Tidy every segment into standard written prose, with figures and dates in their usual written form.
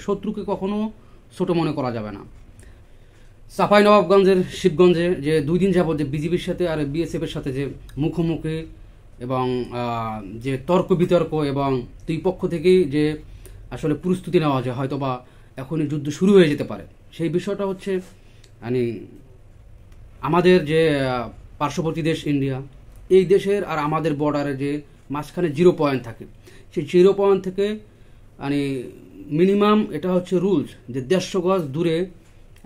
শত্রুকে কখনো ছোট মনে করা যাবে না। চাঁপাইনবাবগঞ্জের শিবগঞ্জে যে 2 দিন যাবত যে বিজিবির সাথে আর বিএসএফের সাথে যে মুখোমুখি এবং যে তর্ক বিতর্ক এবং দুই পক্ষ থেকেই যে আসলে প্রস্তুতি নেওয়া যায় হয়তো বা এখনই যুদ্ধ শুরু হয়ে যেতে পারে, সেই বিষয়টা হচ্ছে মানে আমাদের যে পার্শ্ববর্তী দেশ ইন্ডিয়া, এই দেশের আর আমাদের বর্ডারে যে মাঝখানে 0 পয়েন্ট থাকে, সেই 0 পয়েন্ট থেকে মানে মিনিমাম এটা হচ্ছে রুলস যে 150 গজ দূরে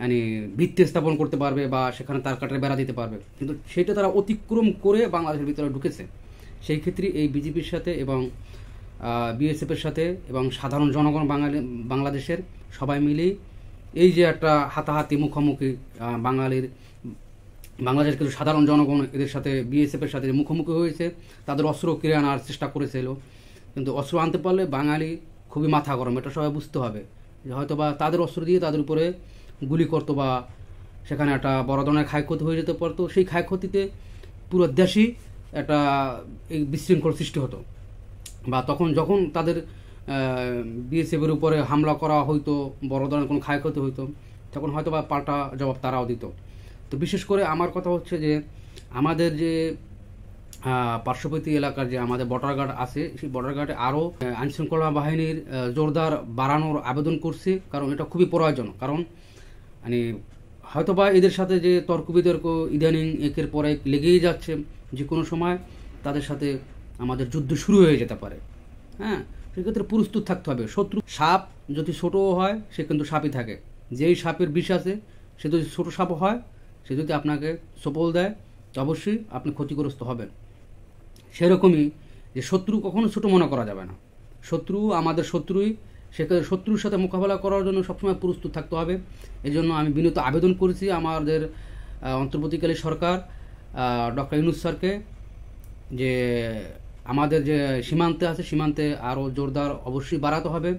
মানে ভিত্তি স্থাপন করতে পারবে বা সেখানে তার কাটারে বেড়া দিতে পারবে, কিন্তু সেটা তারা অতিক্রম করে বাংলাদেশের ভিতরে ঢুকেছে। সেই ক্ষেত্রে এই বিজেপির সাথে এবং বিএসএফের সাথে এবং সাধারণ জনগণ বাংলাদেশের সবাই মিলেই এই যে একটা হাতাহাতি মুখোমুখি বাংলাদেশের কিছু সাধারণ জনগণ এদের সাথে বিএসএফের সাথে মুখোমুখি হয়েছে, তাদের অস্ত্র কিনে আনার চেষ্টা করেছিল, কিন্তু অস্ত্র আনতে পারলে বাঙালি খুবই মাথা গরম, এটা সবাই বুঝতে হবে যে হয়তো বা তাদের অস্ত্র দিয়ে তাদের উপরে গুলি করতো বা সেখানে একটা বড় ধরনের ক্ষয়ক্ষতি হয়ে যেতে পারতো। সেই ক্ষয়ক্ষতিতে পুরো দেশই একটা এই বিশৃঙ্খল সৃষ্টি হতো, বা তখন যখন তাদের বিএসএফের উপরে হামলা করা হইতো, বড় ধরনের কোনো ক্ষয়ক্ষতি হইতো, তখন হয়তো বা পাল্টা জবাব তারাও দিত। তো বিশেষ করে আমার কথা হচ্ছে যে আমাদের যে পার্শ্ববর্তী এলাকার যে আমাদের বর্ডার গার্ড আছে, সেই বর্ডার গার্ডে আরও আইনশৃঙ্খলা বাহিনীর জোরদার বাড়ানোর আবেদন করছি, কারণ এটা খুবই প্রয়োজন। কারণ মানে হয়তোবা এদের সাথে যে তর্ক বিতর্ক ইদানিং একের পর এক লেগেই যাচ্ছে, যে কোনো সময় তাদের সাথে আমাদের যুদ্ধ শুরু হয়ে যেতে পারে। হ্যাঁ, সেক্ষেত্রে প্রস্তুত থাকতে হবে। শত্রু সাপ যদি ছোটও হয় সে কিন্তু সাপই থাকে, যেই সাপের বিষ আছে সে যদি ছোটো সাপ হয়, সে যদি আপনাকে সপল দেয় তো অবশ্যই আপনি ক্ষতিগ্রস্ত হবেন। সেরকমই যে শত্রু কখনো ছোটো মনে করা যাবে না, শত্রু আমাদের শত্রুই, সেক্ষেত্রে শত্রুর সাথে মোকাবেলা করার জন্য সবসময় প্রস্তুত থাকতে হবে। এই জন্য আমি বিনীত আবেদন করেছি আমাদের অন্তর্বর্তীকালীন সরকার ডক্টর ইউনূস স্যারকে, যে আমাদের যে সীমান্তে আছে সীমান্তে আরও জোরদার অবশ্যই বাড়াতে হবে,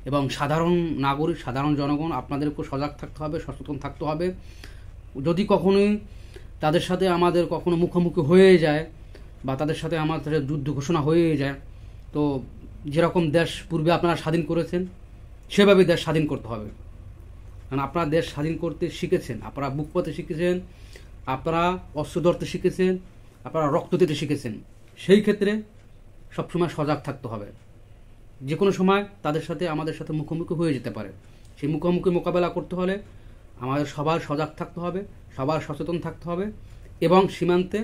এবং সাধারণ নাগরিক সাধারণ জনগণ আপনাদেরকেও সজাগ থাকতে হবে, সচেতন থাকতে হবে। যদি কখনোই তাদের সাথে আমাদের কখনো মুখোমুখি হয়ে যায় বা তাদের সাথে আমাদের যুদ্ধ ঘোষণা হয়ে যায়, তো যেরকম দেশ পূর্বে আপনারা স্বাধীন করেছেন সেভাবে দেশ স্বাধীন করতে হবে। কারণ আপনারা দেশ স্বাধীন করতে শিখেছেন, আপনারা বুক পাতে শিখেছেন, আপনারা অস্ত্র ধরতে শিখেছেন, আপনারা রক্ত দিতে শিখেছেন। সেই ক্ষেত্রে সবসময় সজাগ থাকতে হবে, যে কোনো সময় তাদের সাথে আমাদের সাথে মুখোমুখি হয়ে যেতে পারে। সেই মুখোমুখি মোকাবেলা করতে হলে আমাদের সবার সজাগ থাকতে হবে, সবার সচেতন থাকতে হবে, এবং সীমান্তে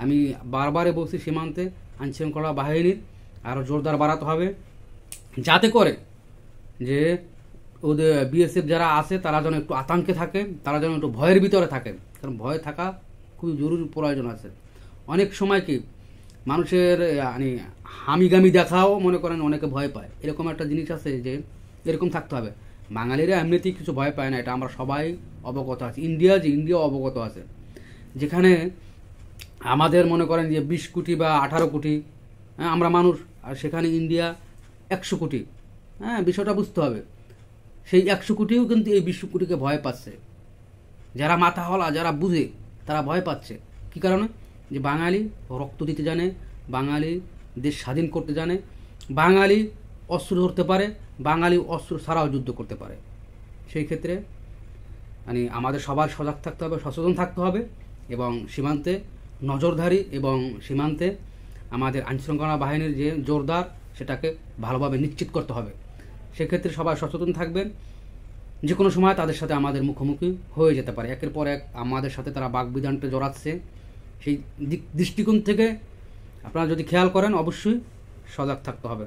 আমি বারবারে বলছি সীমান্তে আইনশৃঙ্খলা বাহিনীর আরও জোরদার বাড়াতে হবে, যাতে করে যে ওদের বিএসএফ যারা আছে তারা যেন একটু আতঙ্কে থাকে, তারা যেন একটু ভয়ের ভিতরে থাকে, কারণ ভয় থাকা খুবই জরুরি প্রয়োজন আছে। অনেক সময় কি মানুষের মানে হামিগামি দেখাও মনে করেন অনেকে ভয় পায়, এরকম একটা জিনিস আছে যে এরকম থাকতে হবে। বাঙালিরা এমনিতেই কিছু ভয় পায় না, এটা আমরা সবাই অবগত আছি। ইন্ডিয়া অবগত আছে, যেখানে আমাদের মনে করেন যে 20 কোটি বা 18 কোটি আমরা মানুষ, আর সেখানে ইন্ডিয়া 100 কোটি। হ্যাঁ, বিষয়টা বুঝতে হবে। সেই 100 কোটিও কিন্তু এই 20 কোটিকে ভয় পাচ্ছে, যারা মাথাওয়ালা যারা বুঝে তারা ভয় পাচ্ছে। কী কারণে? যে বাঙালি রক্ত দিতে জানে, বাঙালি দেশ স্বাধীন করতে জানে, বাঙালি অস্ত্র ধরতে পারে, বাঙালি অস্ত্র ছাড়াও যুদ্ধ করতে পারে। সেই ক্ষেত্রে মানে আমাদের সবার সজাগ থাকতে হবে, সচেতন থাকতে হবে, এবং সীমান্তে নজরদারি এবং সীমান্তে আমাদের আইনশৃঙ্খলা বাহিনীর যে জোরদার সেটাকে ভালোভাবে নিশ্চিত করতে হবে। সেক্ষেত্রে সবাই সচেতন থাকবেন, যে কোনো সময় তাদের সাথে আমাদের মুখোমুখি হয়ে যেতে পারে। একের পর এক আমাদের সাথে তারা বাকবিদানটা জড়াচ্ছে, সেই দৃষ্টিকোণ থেকে আপনারা যদি খেয়াল করেন অবশ্যই সজাগ থাকতে হবে।